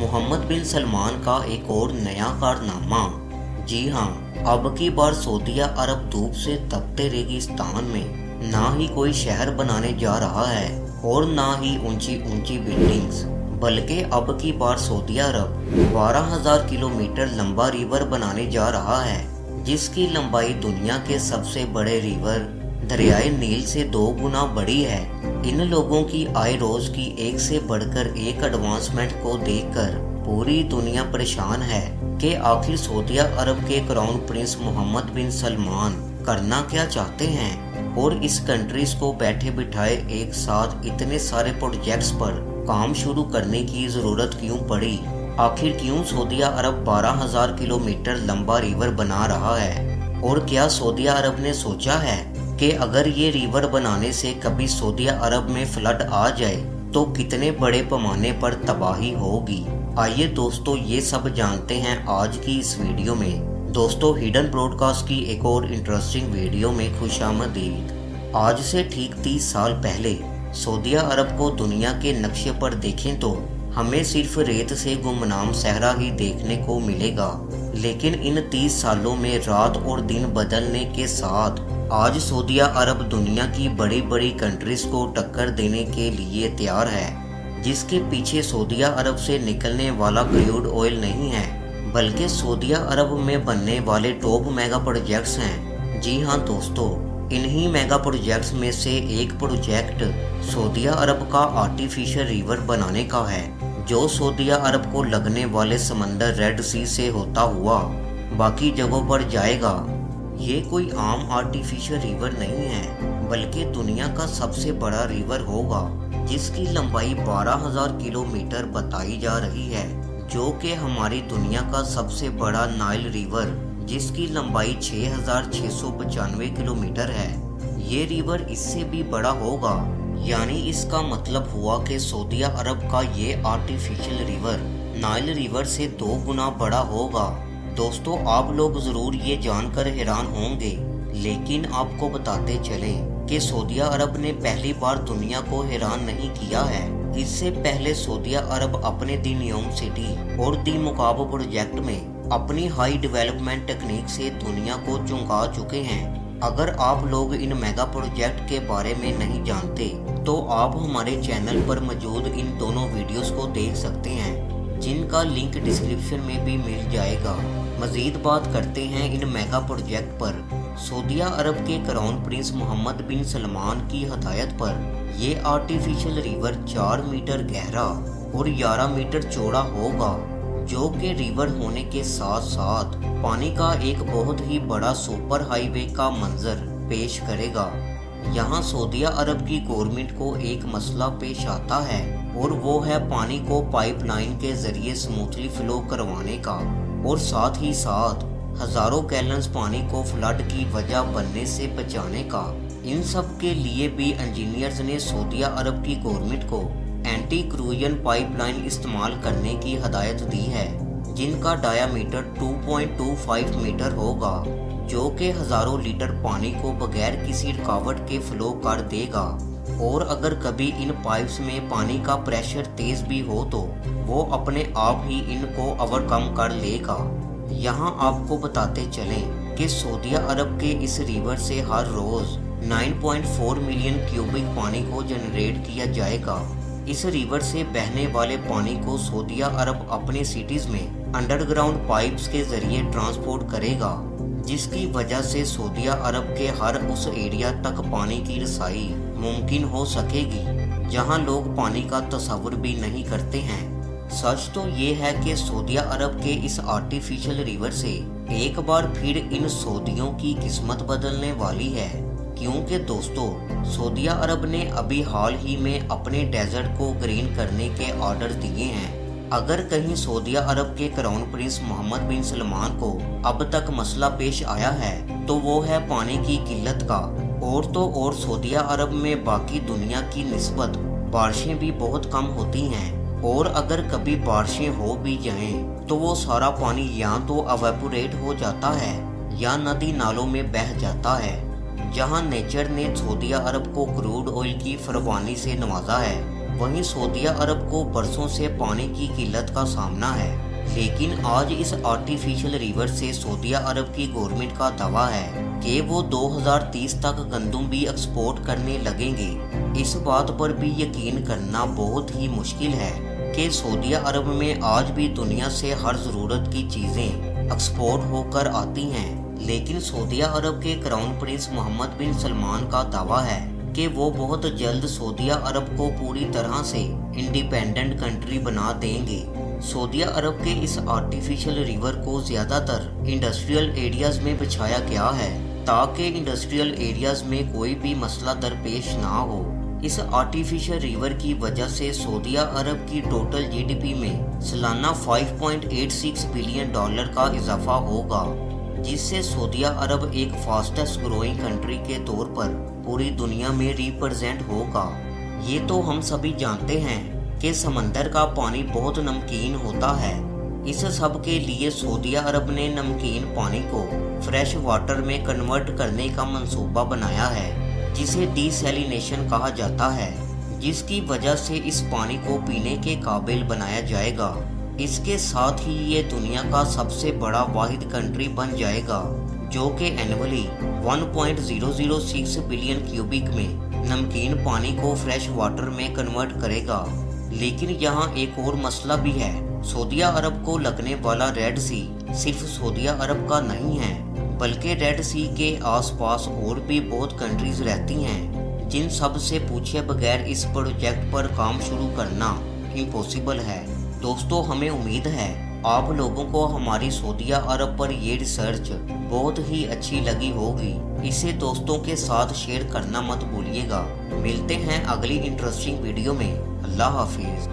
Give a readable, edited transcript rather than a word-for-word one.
मोहम्मद बिन सलमान का एक और नया कारनामा। जी हाँ, अब की बार सऊदी अरब धूप से तपते रेगिस्तान में ना ही कोई शहर बनाने जा रहा है और ना ही ऊंची ऊंची बिल्डिंग्स, बल्कि अब की बार सऊदी अरब 12,000 किलोमीटर लंबा रिवर बनाने जा रहा है, जिसकी लंबाई दुनिया के सबसे बड़े रिवर दरियाए नील से 2 गुना बड़ी है। इन लोगों की आय रोज की एक से बढ़कर एक एडवांसमेंट को देखकर पूरी दुनिया परेशान है कि आखिर सऊदी अरब के क्राउन प्रिंस मोहम्मद बिन सलमान करना क्या चाहते हैं और इस कंट्रीज को बैठे बिठाए एक साथ इतने सारे प्रोजेक्ट्स पर काम शुरू करने की जरूरत क्यों पड़ी। आखिर क्यों सऊदी अरब 12,000 किलोमीटर लंबा रिवर बना रहा है और क्या सऊदी अरब ने सोचा है कि अगर ये रिवर बनाने से कभी सऊदी अरब में फ्लड आ जाए तो कितने बड़े पैमाने पर तबाही होगी। आइए दोस्तों, ये सब जानते हैं आज की इस वीडियो में। दोस्तों, हिडन ब्रॉडकास्ट की एक और इंटरेस्टिंग वीडियो में खुशामदीद। आज से ठीक 30 साल पहले सऊदी अरब को दुनिया के नक्शे पर देखें तो हमें सिर्फ रेत से गुमनाम सहरा ही देखने को मिलेगा, लेकिन इन 30 सालों में रात और दिन बदलने के साथ आज सऊदी अरब दुनिया की बड़ी बड़ी कंट्रीज को टक्कर देने के लिए तैयार है, जिसके पीछे सऊदी अरब से निकलने वाला क्रूड ऑयल नहीं है, बल्कि सऊदी अरब में बनने वाले टॉप मेगा प्रोजेक्ट्स हैं। जी हाँ दोस्तों, इन्हीं मेगा प्रोजेक्ट्स में से एक प्रोजेक्ट सऊदी अरब का आर्टिफिशियल रिवर बनाने का है, जो सऊदी अरब को लगने वाले समंदर रेड सी से होता हुआ बाकी जगहों पर जाएगा। ये कोई आम आर्टिफिशियल रिवर नहीं है, बल्कि दुनिया का सबसे बड़ा रिवर होगा, जिसकी लंबाई 12,000 किलोमीटर बताई जा रही है, जो कि हमारी दुनिया का सबसे बड़ा नाइल रिवर, जिसकी लंबाई 6,695 किलोमीटर है। ये रिवर इससे भी बड़ा होगा, यानी इसका मतलब हुआ कि सऊदी अरब का ये आर्टिफिशियल रिवर नाइल रिवर से 2 गुना बड़ा होगा। दोस्तों, आप लोग जरूर ये जानकर हैरान होंगे, लेकिन आपको बताते चलें कि सऊदी अरब ने पहली बार दुनिया को हैरान नहीं किया है। इससे पहले सऊदी अरब अपने दी न्यूम सिटी और दी मुकाब प्रोजेक्ट में अपनी हाई डेवलपमेंट टेक्निक से दुनिया को चौंका चुके हैं। अगर आप लोग इन मेगा प्रोजेक्ट के बारे में नहीं जानते तो आप हमारे चैनल पर मौजूद इन दोनों वीडियोस को देख सकते हैं, जिनका लिंक डिस्क्रिप्शन में भी मिल जाएगा। मजीद बात करते हैं इन मेगा प्रोजेक्ट पर। सऊदी अरब के क्राउन प्रिंस मोहम्मद बिन सलमान की हदायत पर ये आर्टिफिशियल रिवर 4 मीटर गहरा और 11 मीटर चौड़ा होगा, जो कि रिवर होने के साथ साथ पानी का एक बहुत ही बड़ा सुपर हाईवे का मंजर पेश करेगा। यहाँ सऊदी अरब की गवर्नमेंट को एक मसला पेश आता है और वो है पानी को पाइपलाइन के जरिए स्मूथली फ्लो करवाने का और साथ ही साथ हजारों गैलन्स पानी को फ्लड की वजह बनने से बचाने का। इन सब के लिए भी इंजीनियर्स ने सऊदी अरब की गवर्नमेंट को एंटी क्रूजन पाइपलाइन इस्तेमाल करने की हदायत दी है, जिनका डायामीटर 2.25 मीटर होगा, जो कि हजारों लीटर पानी को बगैर किसी रुकावट के फ्लो कर देगा। और अगर कभी इन पाइप्स में पानी का प्रेशर तेज भी हो तो वो अपने आप ही इनको ओवरकम कर लेगा। यहाँ आपको बताते चलें कि सऊदी अरब के इस रिवर से हर रोज 9.4 मिलियन क्यूबिक पानी को जनरेट किया जाएगा। इस रिवर से बहने वाले पानी को सऊदी अरब अपने सिटीज में अंडरग्राउंड पाइप्स के जरिए ट्रांसपोर्ट करेगा, जिसकी वजह से सऊदी अरब के हर उस एरिया तक पानी की रसाई मुमकिन हो सकेगी जहां लोग पानी का तस्वुर भी नहीं करते हैं। सच तो ये है कि सऊदी अरब के इस आर्टिफिशियल रिवर से एक बार फिर इन सऊदियों की किस्मत बदलने वाली है, क्योंकि दोस्तों सऊदी अरब ने अभी हाल ही में अपने डेजर्ट को ग्रीन करने के ऑर्डर दिए हैं। अगर कहीं सऊदी अरब के क्राउन प्रिंस मोहम्मद बिन सलमान को अब तक मसला पेश आया है तो वो है पानी की किल्लत का। और तो और सऊदी अरब में बाकी दुनिया की निस्बत बारिशें भी बहुत कम होती हैं, और अगर कभी बारिशें हो भी जाएं तो वो सारा पानी या तो एवेपोरेट हो जाता है या नदी नालों में बह जाता है। जहां नेचर ने सऊदी अरब को क्रूड ऑयल की फरवानी से नवाजा है, वहीं सऊदी अरब को बरसों से पानी की किल्लत का सामना है, लेकिन आज इस आर्टिफिशियल रिवर से सऊदी अरब की गवर्नमेंट का दावा है कि वो 2030 तक गंदम भी एक्सपोर्ट करने लगेंगे। इस बात पर भी यकीन करना बहुत ही मुश्किल है कि सऊदी अरब में आज भी दुनिया से हर ज़रूरत की चीज़ें एक्सपोर्ट होकर आती हैं, लेकिन सऊदी अरब के क्राउन प्रिंस मोहम्मद बिन सलमान का दावा है कि वो बहुत जल्द सऊदी अरब को पूरी तरह से इंडिपेंडेंट कंट्री बना देंगे। सऊदी अरब के इस आर्टिफिशियल रिवर को ज़्यादातर इंडस्ट्रियल एरियाज में बिछाया गया है ताकि इंडस्ट्रियल एरियाज में कोई भी मसला दरपेश ना हो। इस आर्टिफिशियल रिवर की वजह से सऊदी अरब की टोटल जीडीपी में सालाना 5.86 बिलियन डॉलर का इजाफा होगा, जिससे सऊदी अरब एक फास्टेस्ट ग्रोइंग कंट्री के तौर पर पूरी दुनिया में रिप्रेजेंट होगा। ये तो हम सभी जानते हैं कि समंदर का पानी बहुत नमकीन होता है। इस सब के लिए सऊदी अरब ने नमकीन पानी को फ्रेश वाटर में कन्वर्ट करने का मंसूबा बनाया है, जिसे डिसैलिनेशन कहा जाता है, जिसकी वजह से इस पानी को पीने के काबिल बनाया जाएगा। इसके साथ ही ये दुनिया का सबसे बड़ा वाहिद कंट्री बन जाएगा जो कि एनुअली 1.006 बिलियन क्यूबिक में नमकीन पानी को फ्रेश वाटर में कन्वर्ट करेगा। लेकिन यहाँ एक और मसला भी है। सऊदी अरब को लगने वाला रेड सी सिर्फ सऊदी अरब का नहीं है, बल्कि रेड सी के आसपास और भी बहुत कंट्रीज रहती हैं, जिन सब से पूछे बगैर इस प्रोजेक्ट पर काम शुरू करना इम्पॉसिबल है। दोस्तों, हमें उम्मीद है आप लोगों को हमारी सऊदी अरब पर ये रिसर्च बहुत ही अच्छी लगी होगी। इसे दोस्तों के साथ शेयर करना मत भूलिएगा। मिलते हैं अगली इंटरेस्टिंग वीडियो में। अल्लाह हाफिज।